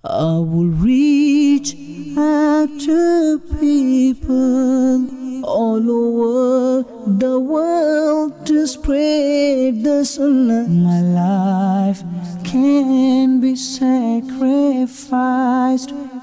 I will reach out to people all over the world to spread the sunnah. My life can be sacrificed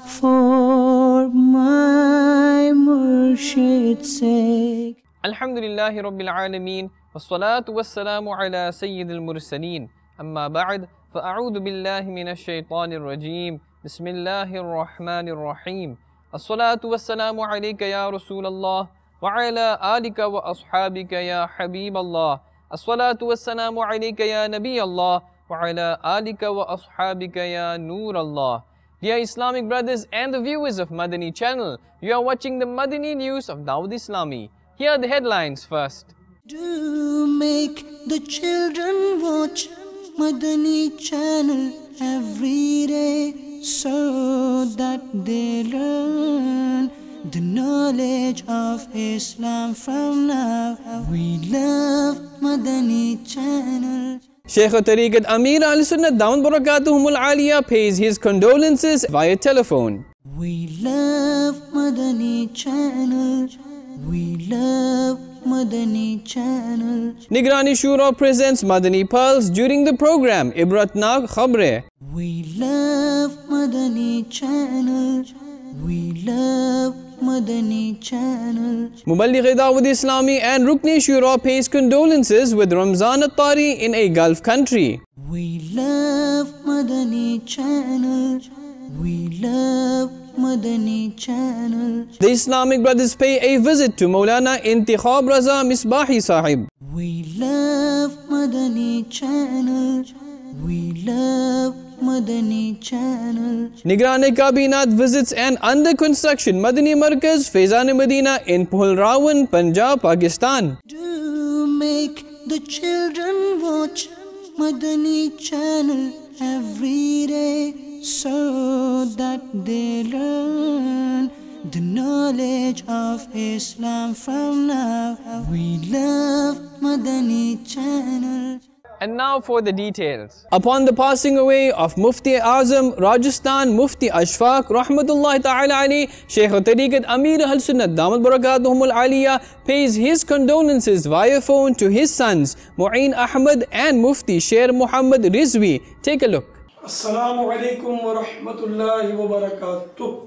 for my Murshid's sake. Alhamdulillahi Rabbil Alameen, wassalatu wassalamu ala Sayyidil Mursaleen, amma ba'd, fa'a'udhu billahi minash shaitanir rajim, bismillahir rahmanir rahim, as-salatu wassalamu alayka ya Rasulallah, wa ala alika wa ashabika ya Habiballah, as-salatu wassalamu alayka ya Nabiyallah, wa ala alika wa ashabika ya Noorallah. Dear Islamic brothers and the viewers of Madani channel, you are watching the Madani news of Dawud Islami. Here are the headlines first. Do make the children watch Madani channel every day so that they learn the knowledge of Islam from now. We love Madani channel. Shaykh Tariqat Amir Al-Sunnah Damat Barakatuhumul Aliyah pays his condolences via telephone. We love Madani channel. We love Madani channel. Nigrani Shura presents Madani Pearls during the program Ibratnak Khabre. We love Madani channel. We love Madani channel. Muballigh Dawud Islami and Rukni Shura pays condolences with Ramzan At-Tari in a Gulf country. We love Madani channel. We love Madani channel. The Islamic brothers pay a visit to Maulana Intikhab Raza Misbahi Sahib. We love Madani channel. We love Madani channel. Nigrani Kabinat visits an under construction Madani Markaz Faizan Medina in Pulrawan, Punjab, Pakistan. Do make the children watch Madani channel every day so that they learn the knowledge of Islam from now. We love Madani channel. And now for the details. Upon the passing away of Mufti Azam Rajasthan Mufti Ashfaq Rahmatullahi Ta'ala Ali, Shaykh Tariqat Amir Al-Sunnah Damat Barakatuhumul Aliyah pays his condolences via phone to his sons Mu'in Ahmad and Mufti Sher Muhammad Rizvi. Take a look. Assalamu alaikum wa rahmatullahi wa barakatuh.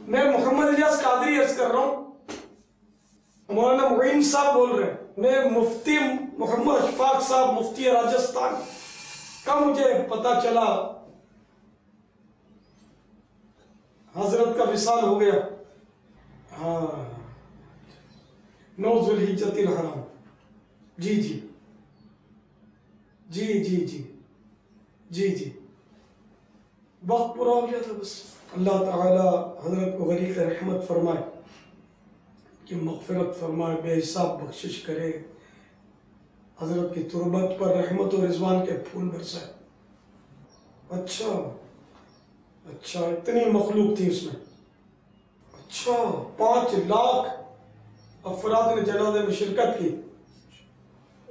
میں محمد الیاس قادری عرض کر رہا ہوں. مولانا معین صاحب بول رہے ہیں. میں مفتی محمد اشفاق صاحب مفتی راجستھان کا مجھے پتہ چلا حضرت کا وصال ہو گیا. ہاں 9 ذوالحجۃ الحرام. جی جی جی جی جی جی جی وقت پورا ہو گیا تھا بس. اللہ تعالی حضرت کو غریق رحمت فرمائے کہ مغفرت فرمائے, بے حساب بخشش کرے, حضرت کی تربت پر رحمت و رضوان کے پھول برسائے. اچھا اچھا اتنی مخلوق تھی اس میں. اچھا 5 لاکھ افراد نے جنازے میں شرکت کی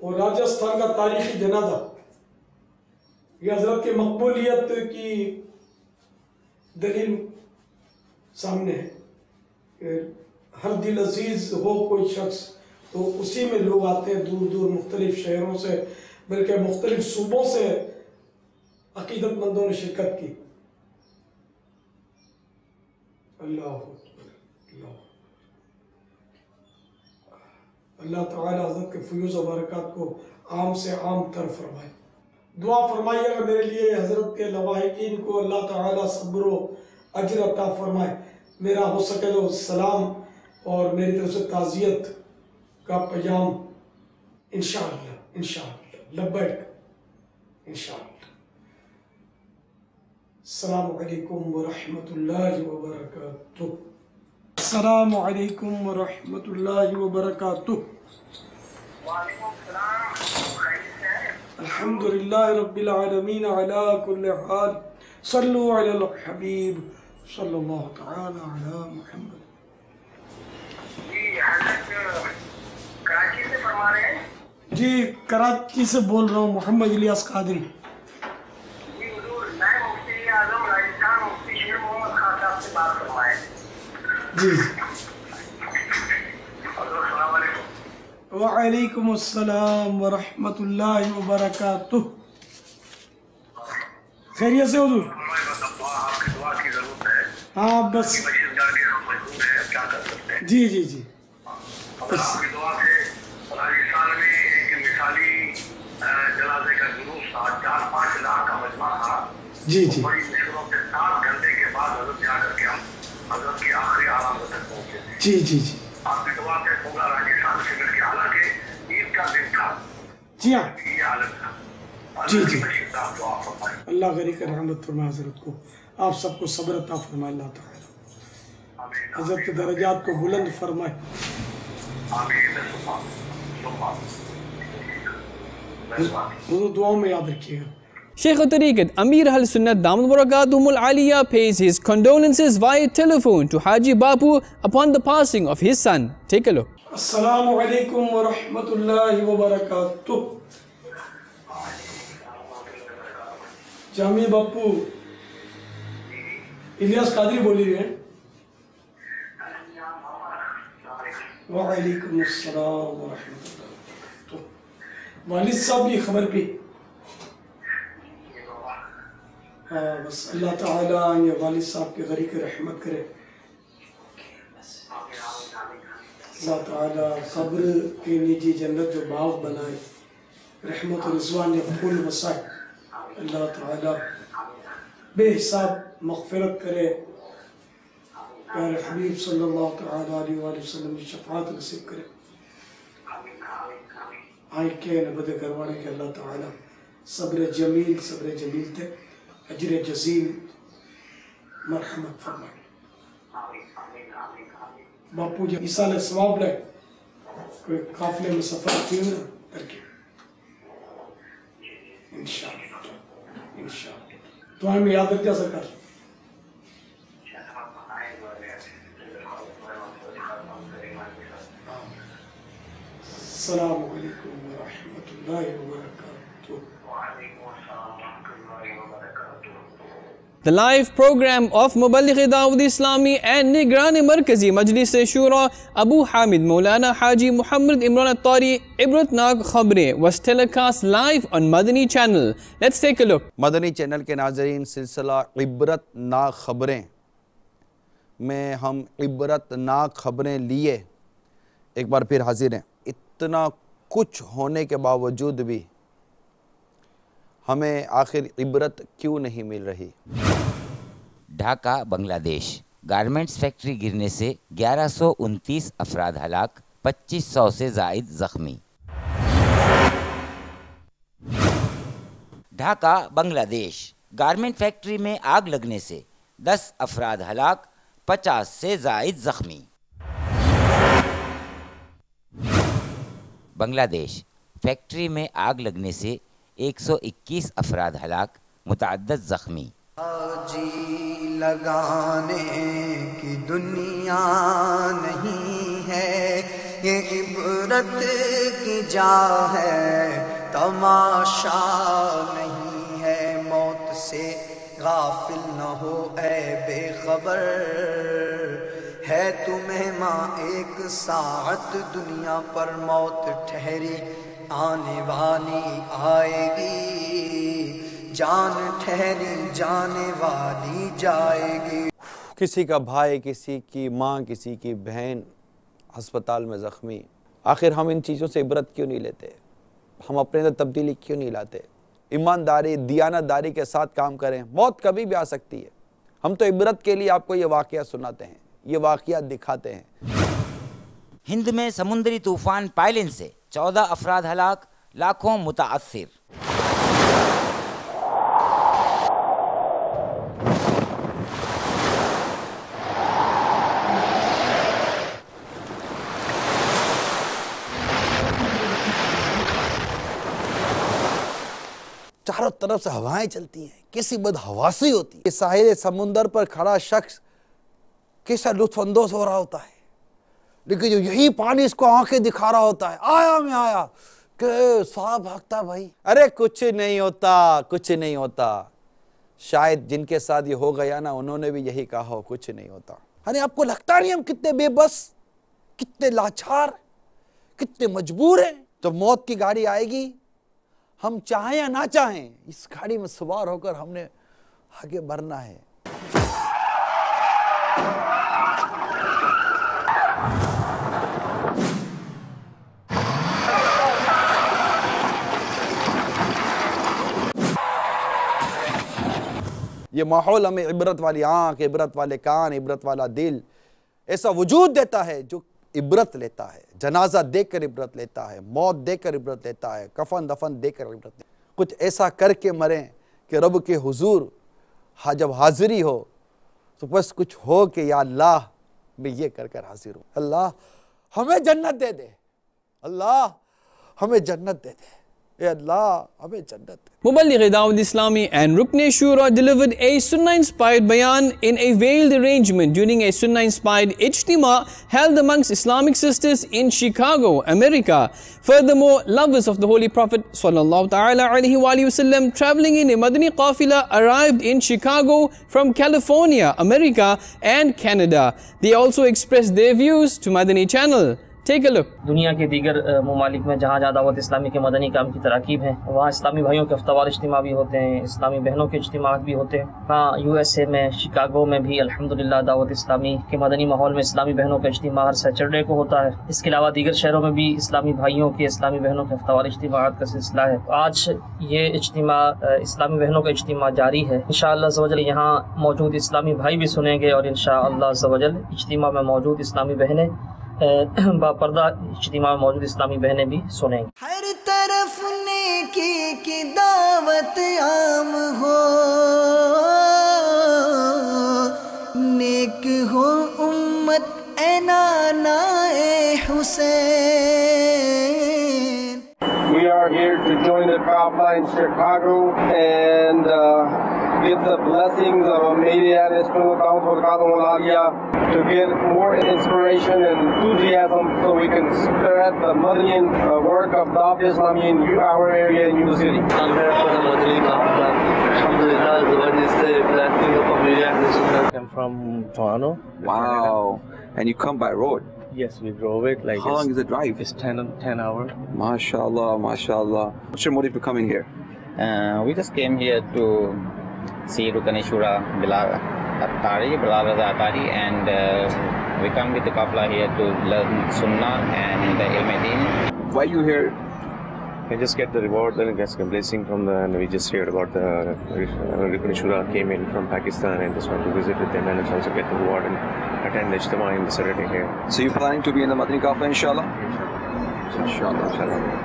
اور راجستھان کا تاریخی جنازہ. یہ حضرت کی مقبولیت کی دلیل سامنے ہے کہ ہر دل عزیز ہو کوئی شخص تو اسی میں لوگ آتے ہیں دور دور مختلف شہروں سے بلکہ مختلف صوبوں سے عقیدت مندوں نے شرکت کی. اللہ اللہ تعالی حضرت کے فیوز و برکات کو عام سے عام تر فرمائے. دعا فرمائیے گا میرے لیے حضرت کے لواحقین کو اللہ تعالی صبر و اجر عطا فرمائے. میرا ہو سکے تو سلام اور میری طرف سے تعزیت کا پیام انشاءاللہ انشاءاللہ لبیک انشاءاللہ. السلام علیکم ورحمۃ اللہ وبرکاتہ. السلام علیکم ورحمۃ اللہ وبرکاتہ. وعلیکم السلام. الحمدللہ رب العالمین علی کل حال. صلو علی الحبیب صلی اللہ تعالی علی محمد. جی حضرت کراچی سے فرما رہے ہیں؟ جی کراچی سے بول رہا ہوں محمد الیاس قادری. جی السلام علیکم. وعلیکم السلام ورحمۃ اللہ وبرکاتہ. خیریت سے حضور؟ آپ کی دعا کی ضرورت ہے. ہاں بس مسجد جا کے ہم مجبور ہیں, کیا کر سکتے ہیں. جی جی جی اگر آپ کی دعا سے راجستھان میں ایک مثالی جنازے کا جلوس تھا, 4-5 لاکھ کا مجمع تھا. جی جی بڑی مشکلوں سے 7 گھنٹے کے بعد حضرت جا کر کے ہم حضرت کی آخری آرام تک پہنچے تھے. جی جی جی آپ کی دعا سے پورا راجستھان سے مل کے, حالانکہ عید کا دن تھا, جی ہاں یہ حالت تھا. جی اللہ جی. کی مشیت آپ دعا فرمائیں. اللہ غریق رحمت فرمائے حضرت کو, آپ سب کو صبر عطا فرمائے اللہ تعالیٰ, آمین حضرت کے درجات کو بلند فرمائے. آمین. حضور دعاؤں میں یاد رکھیے گا. Shaykh al-Tariqat Amir Ahl Sunnat Damat Barakatuhum al-Aliyah pays his condolences via telephone to Haji Bapu upon the passing of his son. Take a look. السلام علیکم ورحمۃ اللہ وبرکاتہ. جامی باپو الیاس قادری بولی رہے ہیں. وعلیکم السلام ورحمۃ اللہ. تو والد صاحب کی خبر پہ بس اللہ تعالیٰ یہ والد صاحب کے غریق رحمت کرے. اللہ تعالیٰ قبر کے نیچے جنت جو باغ بنائے, رحمت و رضوان یا پھول وسائے, اللہ تعالیٰ بے حساب مغفرت کرے. پیارے حبیب صلی اللہ تعالیٰ علیہ وآلہ وسلم کی شفاعت نصیب کرے. آئی کے نبد کروانے کے اللہ تعالیٰ صبر جمیل تے اجر جزیل مرحمت فرمائے. باپو جب عیسیٰ علیہ السلام لے کوئی قافلے میں سفر کیے نا کر کے انشاءاللہ دعائیں میں یاد رکھا سرکار. السلام علیکم ورحمۃ اللہ وبرکاتہ. The live program of Muballigh Dawud Islami and Nigran Markazi Majlis Shura Abu Hamid Maulana Haji Muhammad Imran At-Tari Ibratnak Khabre was telecast live on Madani channel. Let's take a look. Madani channel کے ناظرین, سلسلہ عبرت ناک خبریں میں ہم عبرت ناک خبریں لیے ایک بار پھر حاضر ہیں. اتنا کچھ ہونے کے باوجود بھی ہمیں آخر عبرت کیوں نہیں مل رہی؟ ڈھاکہ بنگلہ دیش. گارمنٹس فیکٹری گرنے سے 1129 افراد ہلاک, 2500 سے زائد زخمی. ڈھاکہ بنگلہ دیش. گارمنٹ فیکٹری میں آگ لگنے سے 10 افراد ہلاک, 50 سے زائد زخمی. بنگلہ دیش. فیکٹری میں آگ لگنے سے 121 افراد ہلاک, متعدد زخمی. جی لگانے کی دنیا نہیں ہے, یہ عبرت کی جا ہے, تماشا نہیں ہے. موت سے غافل نہ ہو اے بے خبر, ہے تمہیں ماں ایک ساعت دنیا پر موت ٹھہری آنے والی آئے گی, جان ٹھہری جانے والی جائے گی. کسی کا بھائی, کسی کی ماں, کسی کی بہن ہسپتال میں زخمی. آخر ہم ان چیزوں سے عبرت کیوں نہیں لیتے؟ ہم اپنے اندر تبدیلی کیوں نہیں لاتے؟ ایمانداری, دیانتداری کے ساتھ کام کریں. موت کبھی بھی آ سکتی ہے. ہم تو عبرت کے لیے آپ کو یہ واقعہ سناتے ہیں, یہ واقعات دکھاتے ہیں. ہند میں سمندری طوفان پائلن سے 14 افراد ہلاک, لاکھوں متاثر. چاروں طرف سے ہوائیں چلتی ہیں, کیسی بدحواسی ہوتی ہے. ساحل سمندر پر کھڑا شخص کیسا لطف اندوز ہو رہا ہوتا ہے, لیکن جو یہی پانی اس کو آنکھیں دکھا رہا ہوتا ہے, آیا میں آیا, کہ سانپ بھاگتا بھائی. ارے کچھ نہیں ہوتا, کچھ نہیں ہوتا. شاید جن کے ساتھ یہ ہو گیا نا, انہوں نے بھی یہی کہا ہو, کچھ نہیں ہوتا. یعنی آپ کو لگتا نہیں ہم کتنے بے بس، کتنے لاچار، کتنے مجبور ہیں؟ جب موت کی گاڑی آئے گی، ہم چاہیں یا نہ چاہیں اس گاڑی میں سوار ہو کر ہم نے آگے بڑھنا ہے۔ یہ ماحول ہمیں عبرت والی آنکھ، عبرت والے کان، عبرت والا دل، ایسا وجود دیتا ہے جو عبرت لیتا ہے، جنازہ دیکھ کر عبرت لیتا ہے، موت دیکھ کر عبرت لیتا ہے، کفن دفن دیکھ کر عبرت لیتا ہے۔ کچھ ایسا کر کے مریں کہ رب کے حضور جب حاضری ہو تو بس کچھ ہو کہ یا اللہ میں یہ کر کر حاضر ہوں، اللہ ہمیں جنت دے دے، اللہ ہمیں جنت دے دے، اے اللہ ہمیں جنت دے۔ Muballigh Dawat Islami and Rukn Shura delivered a Sunnah-inspired bayan in a veiled arrangement during a Sunnah-inspired ijtima held amongst Islamic sisters in Chicago, America. Furthermore, lovers of the Holy Prophet ﷺ traveling in a Madani qafila arrived in Chicago from California, America and Canada. They also expressed their views to Madani Channel. Take a look. دنیا کے دیگر ممالک میں جہاں جہاں دعوت اسلامی کے مدنی کام کی تراکیب ہیں، وہاں اسلامی بھائیوں کے ہفتہ وار اجتماع بھی ہوتے ہیں، اسلامی بہنوں کے اجتماعات بھی ہوتے ہیں۔ ہاں USA میں شکاگو میں بھی الحمدللہ دعوت اسلامی کے مدنی ماحول میں اسلامی بہنوں کا اجتماع ہر سیٹرڈے کو ہوتا ہے۔ اس کے علاوہ دیگر شہروں میں بھی اسلامی بھائیوں کے، اسلامی بہنوں کے ہفتہ وار اجتماعات کا سلسلہ ہے۔ آج یہ اجتماع اسلامی بہنوں کا اجتماع جاری ہے۔ انشاءاللہ عز و جل یہاں موجود اسلامی بھائی بھی سنیں گے، اور انشاءاللہ عز و جل اجتماع میں موجود اسلامی بہنیں باپردہ اجتماع میں موجود اسلامی بہنیں بھی سنیں گے۔ ہر طرف نیکی کی دعوت عام ہو، نیک ہو امت اے نانا اے حسین۔ We are here to join the Qafla in Chicago and get the blessings of Ahmadiyya to get more inspiration and enthusiasm so we can spread the Madani work of Dawat Islami in our area in New City. I'm from Toronto. Wow. And you come by road? Yes, we drove it. Like how long is the drive? It's 10 hours. MashaAllah, MashaAllah. What's your motive to coming here? We just came here to see Rukn Shura Bilal Raza Attari, and we come with the Qafla here to learn Sunnah and the Ilm Deen. Why are you here? We just get the reward and get some blessing from the, and we just heard about the Rukn Shura came in from Pakistan and just want to visit with them and also get the reward and attend the Ijtima in the Saturday here. So you're planning to be in the Madani Qafla inshallah? Inshallah.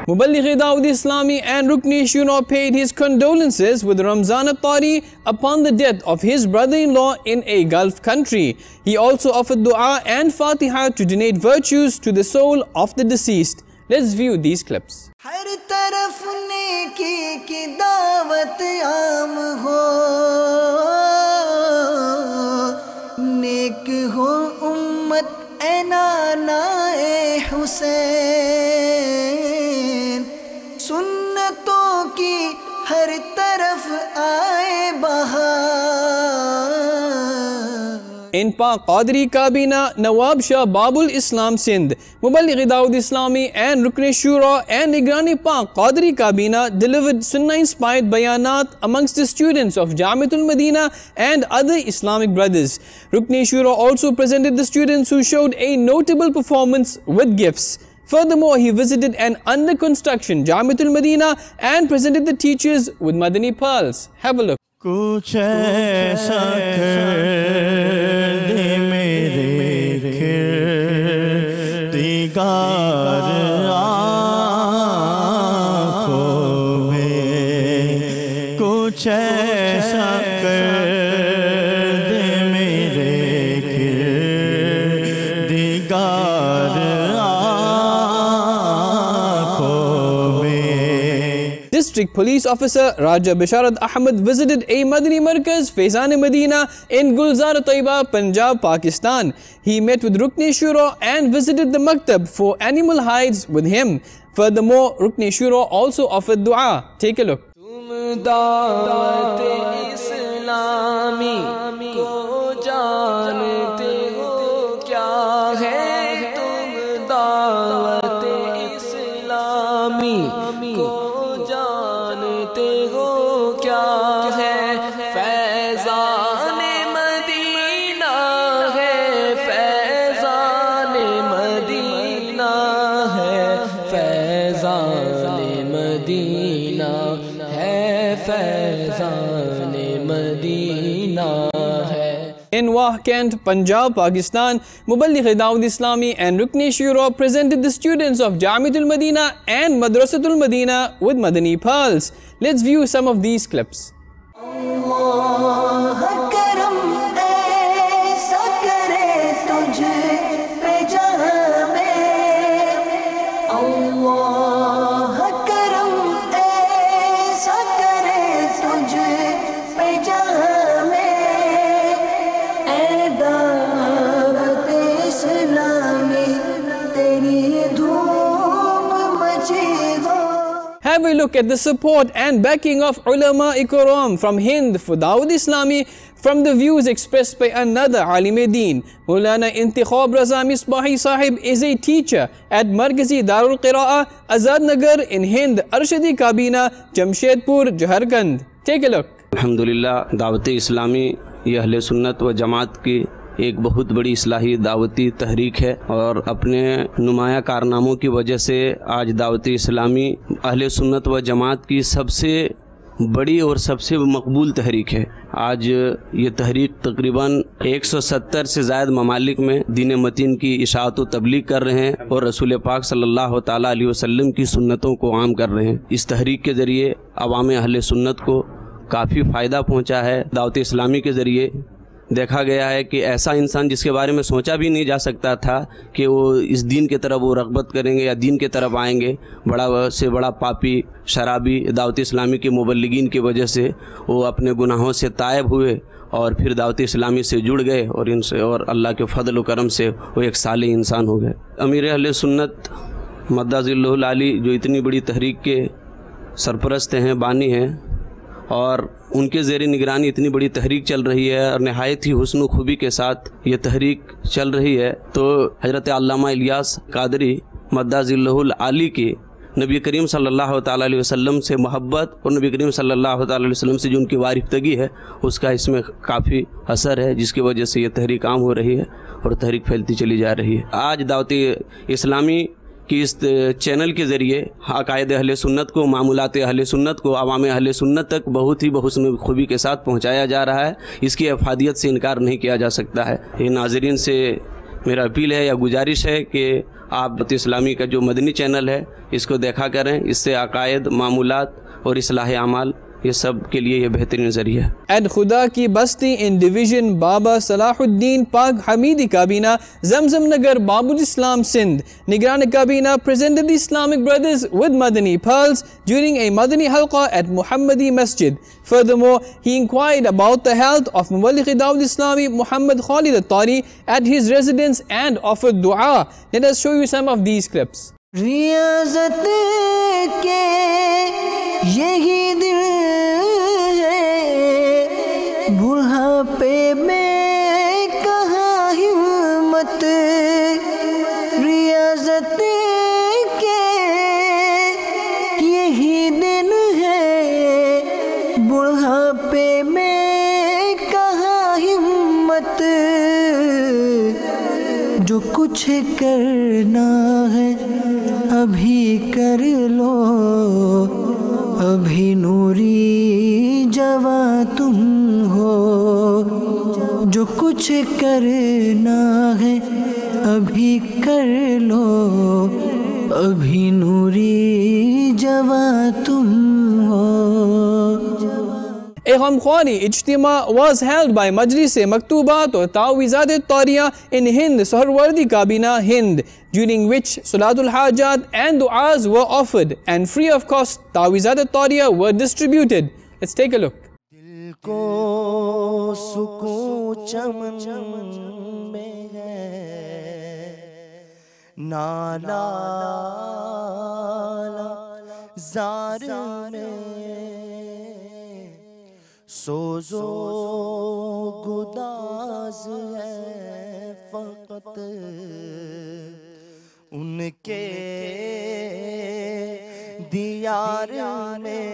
Muballigh Dawat Islami and Rukn Shura paid his condolences with Ramzan Attari upon the death of his brother-in-law in a Gulf country. He also offered dua and Fatiha to donate virtues to the soul of the deceased. Let's view these clips. ہر طرف نیکی کی دعوت عام ہو، نیک ہو امت اے نانا اے حسین، سنتوں کی ہر طرف آئے بہار۔ In Pak Qadri Kabina, Nawab Shah Babul Islam Sindh, Muballigh Dawat Islami and Rukn Shura and Nigrani Pak Qadri Kabina delivered Sunnah-inspired bayanat amongst the students of Jamiatul Madina and other Islamic brothers. Rukn Shura also presented the students who showed a notable performance with gifts. Furthermore, he visited an under-construction Jamiatul Madina and presented the teachers with Madani pearls. Have a look. کچھ ایسا کر دے میرے کردگار آنکھوں میں، کچھ ایسا کر دے میرے کردگار آنکھوں میں۔ District Police Officer Raja Bisharat Ahmed visited a Madani Markaz Faizan Medina in Gulzar Taiba, Punjab, Pakistan. He met with Rukn Shura and visited the Maktab for animal hides with him. Furthermore, Rukn Shura also offered dua. Take a look. تم دعوت اسلامی کو جانتے ہو Wah, Kent, Punjab, Pakistan, Muballigh Dawat Islami and Rukn Shura presented the students of Jamiatul Madina and Madrasatul Madina with Madani Pearls. Let's view some of these clips. Have a look at the support and backing of Ulama Ikram from Hind for Dawat Islami from the views expressed by another Alim Deen. Maulana Intikhab Raza Misbahi Sahib is a teacher at Markazi Darul Qira'ah, Azad Nagar in Hind, Arshadi Kabina, Jamshedpur, Jharkhand. Take a look. Alhamdulillah, Dawat Islami یہ اہل سنت و جماعت کی ایک بہت بڑی اصلاحی دعوتی تحریک ہے اور اپنے نمایاں کارناموں کی وجہ سے آج دعوت اسلامی اہل سنت و جماعت کی سب سے بڑی اور سب سے مقبول تحریک ہے. آج یہ تحریک تقریباً 170 سے زائد ممالک میں دین متین کی اشاعت و تبلیغ کر رہے ہیں اور رسول پاک صلی اللہ تعالیٰ علیہ وسلم کی سنتوں کو عام کر رہے ہیں. اس تحریک کے ذریعے عوام اہل سنت کو کافی فائدہ پہنچا ہے. دعوت اسلامی کے ذریعے دیکھا گیا ہے کہ ایسا انسان جس کے بارے میں سوچا بھی نہیں جا سکتا تھا کہ وہ اس دین کی طرف وہ رغبت کریں گے یا دین کی طرف آئیں گے، بڑا سے بڑا پاپی شرابی دعوت اسلامی کے مبلغین کی وجہ سے وہ اپنے گناہوں سے تائب ہوئے اور پھر دعوت اسلامی سے جڑ گئے اور ان سے اور اللہ کے فضل و کرم سے وہ ایک صالح انسان ہو گئے. امیر اہل سنت مدہ ذلہ العالی جو اتنی بڑی تحریک کے سرپرست ہیں، بانی ہیں، اور ان کے زیر نگرانی اتنی بڑی تحریک چل رہی ہے اور نہایت ہی حسن و خوبی کے ساتھ یہ تحریک چل رہی ہے، تو حضرت علامہ الیاس قادری مدہ ذلہ العالی کی نبی کریم صلی اللہ تعالیٰ علیہ وسلم سے محبت اور نبی کریم صلی اللہ تعالیٰ علیہ وسلم سے جو ان کی وارفتگی ہے اس کا اس میں کافی اثر ہے، جس کی وجہ سے یہ تحریک عام ہو رہی ہے اور تحریک پھیلتی چلی جا رہی ہے. آج دعوت اسلامی کہ اس چینل کے ذریعے عقائد اہل سنت کو، معمولات اہل سنت کو عوام اہل سنت تک بہت ہی بحسن خوبی کے ساتھ پہنچایا جا رہا ہے. اس کی افادیت سے انکار نہیں کیا جا سکتا ہے. یہ ناظرین سے میرا اپیل ہے یا گزارش ہے کہ آپ دعوت اسلامی کا جو مدنی چینل ہے اس کو دیکھا کریں. اس سے عقائد، معمولات اور اصلاح اعمال یہ سب کے لیے یہ بہترین ذریعہ ہے. At Khuda ki Basti in Division Baba Salahuddin Pak Hamidi Kabina, Zamzam Nagar, Babul Islam Sindh. Nigran Kabina presented the Islamic brothers with Madani Pearls during a Madani Halqa at Muhammadi Masjid. Furthermore, he inquired about the health of Muballigh Dawat Islami Muhammad Khalid At-Tari at his residence and offered dua. Let us show you some of these clips. ریاضت کے یہی دل ہے، بڑھاپے میں کہاں ہمت. ریاضت کے یہی دن ہے، بڑھاپے میں کہاں ہمت. جو کچھ کرنا ہے ابھی کر لو، ابھی نوری جواں تم ہو. جو کچھ کرنا ہے ابھی کر لو، ابھی نوری جواں تم ہو. A Ghamkhwari Ijtima was held by Majlis Maktubat or Ta'wizat At-Tariya in Hind, Saharwardi Kabina, Hind, during which Salatul Hajat and Du'as were offered and free of cost Ta'wizat At-Tariya were distributed. Let's take a look. دل کو سکون چمن میں ہے، نالا زار میں سوز و گداز ہے فقط ان کے دیار میں.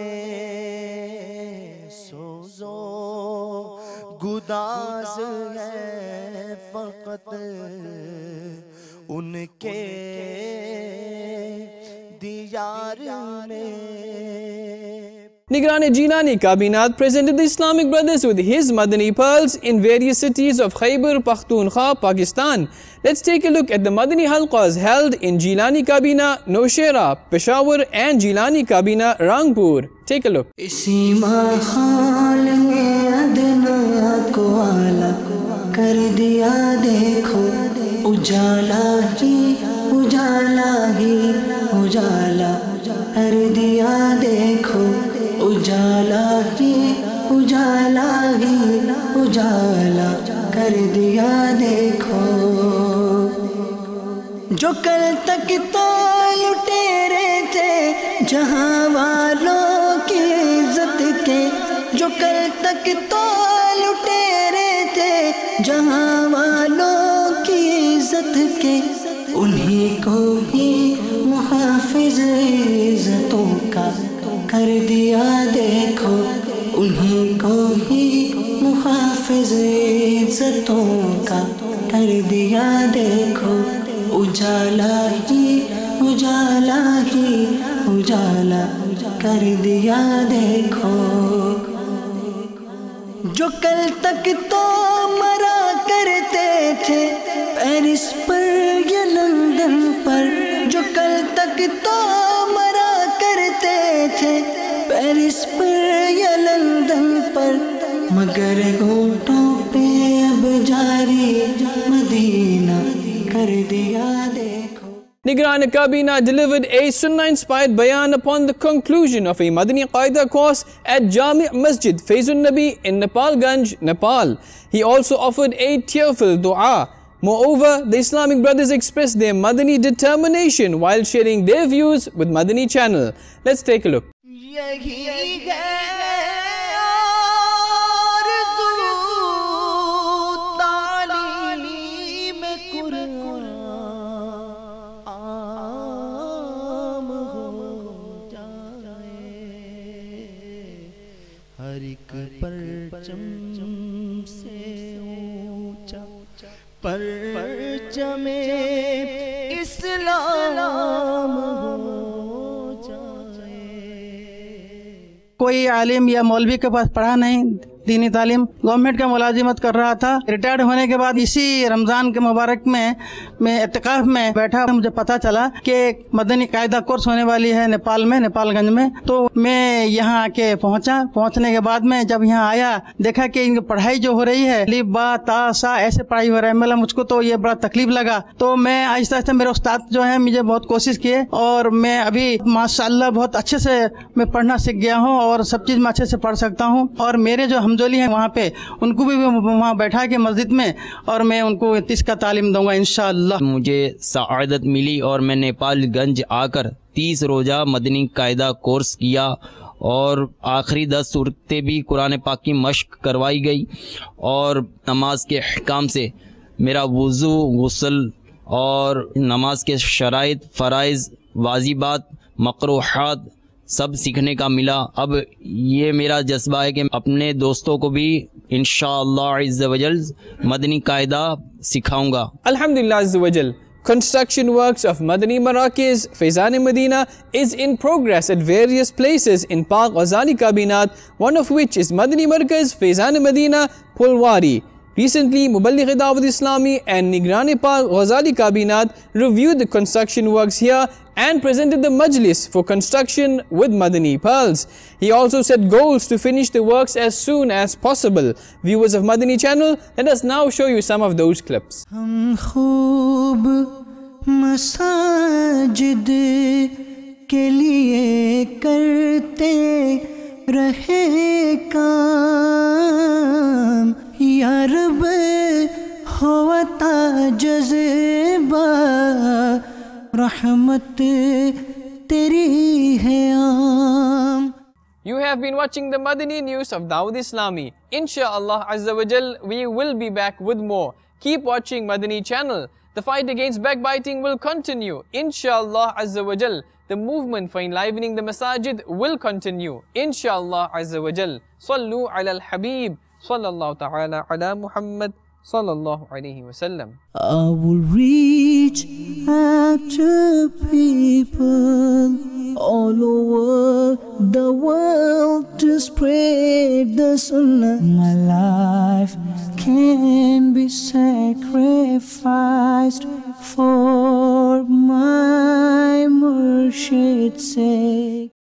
سوز و گداز ہے فقط ان کے دیار میں. Nigran Jilani Kabinat presented the Islamic brothers with his Madani pearls in various cities of Khyber Pakhtunkhwa, Pakistan. Let's take a look at the Madani halqas held in Jilani Kabina, Nowshera, Peshawar and Jilani Kabina, Rangpur. Take a look. اسی ماحول میں ادنا کو آلہ کر دیا دیکھو اجالا ہی اجالا ہی اجالا کر دیا دیکھو اجالا ہی اجالا ہی اجالا کر دیا دیکھو جو کل تک تو لٹیرے تھے جہاں والوں کی عزت کے جو کل تک تو لٹیرے تھے جہاں والوں کی عزت کے انہی کو ہی محافظ عزتوں کا کر دیا دیکھو انہی کو ہی محافظ عزتوں کا کر دیا دیکھو اجالا ہی اجالا ہی اجالا کر دیا دیکھو جو کل تک تو مرا کرتے تھے پیرس پر یا لندن پر جو کل تک تو مرا کرتے تھے پیرس پر یا لندن پر مگر گھونٹوں پہ اب جاری مدینہ کر دیا دیکھو. Nigran Kabina delivered a Sunnah-inspired bayan upon the conclusion of a Madani Qaida course at Jami' Masjid Faizun Nabi in Nepalganj, Nepal. He also offered a tearful dua. Moreover, the Islamic brothers expressed their Madani determination while sharing their views with Madani channel. Let's take a look. پرچم اسلام ہو جائے. کوئی عالم یا مولوی کے پاس پڑھا نہیں دینی تعلیم گورنمنٹ کا ملازمت کر رہا تھا. ریٹائرڈ ہونے کے بعد اسی رمضان کے مبارک میں اعتکاف میں بیٹھا مجھے پتا چلا کہ مدنی قاعدہ کورس ہونے والی ہے نیپال میں نیپال گنج میں. تو میں یہاں آ کے پہنچنے کے بعد میں جب یہاں آیا دیکھا کہ ان کی پڑھائی جو ہو رہی ہے الف با تا سا ایسے پڑھائی ہو رہا ہے. مطلب مجھ کو تو یہ بڑا تکلیف لگا. تو میں آہستہ آہستہ میرے استاد جو ہیں مجھے بہت کوشش کیے اور میں ابھی ماشاء اللہ بہت اچھے سے میں پڑھنا سیکھ گیا ہوں اور سب چیز میں اچھے سے پڑھ سکتا ہوں. اور میرے جو ہمجولی ہیں وہاں پہ ان کو بھی وہاں بیٹھا کے مسجد میں اور میں ان کو اس کا تعلیم دوں گا انشاءاللہ. مجھے سعادت ملی اور میں نیپال گنج آ کر 30 روزہ مدنی قاعدہ کورس کیا اور آخری 10 صورتیں بھی قرآن پاک کی مشق کروائی گئی اور نماز کے احکام سے میرا وضو غسل اور نماز کے شرائط فرائض واجبات مقروحات سب سیکھنے کا ملا. اب یہ میرا جذبہ ہے کہ اپنے دوستوں کو بھی انشاءاللہ عز و جل مدنی قاعدہ سکھاؤں گا. Alhamdulillah Azza wa Jal. Construction works of Madani Marakiz, Faizan Medina is in progress at various places in Pak Ghazali Kabinat, one of which is Madani Markaz, Faizan Medina, Pulwari. Recently, Muballigh Dawat Islami and Nigran Pak Ghazali Kabinat reviewed the construction works here and presented the majlis for construction with Madani pearls. He also set goals to finish the works as soon as possible. Viewers of Madani channel, let us now show you some of those clips. ہم خوب مساجد کے لیے کرتے رہے کام یا رب ہوتا جذبہ رحمت تیری ہے عام. You have been watching the Madani news of Dawud Islami. Insha'Allah Azza wa Jal, we will be back with more. Keep watching Madani channel. The fight against backbiting will continue. Insha'Allah Azza wa Jal, the movement for enlivening the masajid will continue. Insha'Allah Azza wa Jal. Sallu ala al-Habib. Sallallahu ta'ala ala Muhammad. Sallallahu alayhi wa sallam. I will reach out to people all over the world. spread the sunnah. My life can be sacrificed for my Murshid's sake.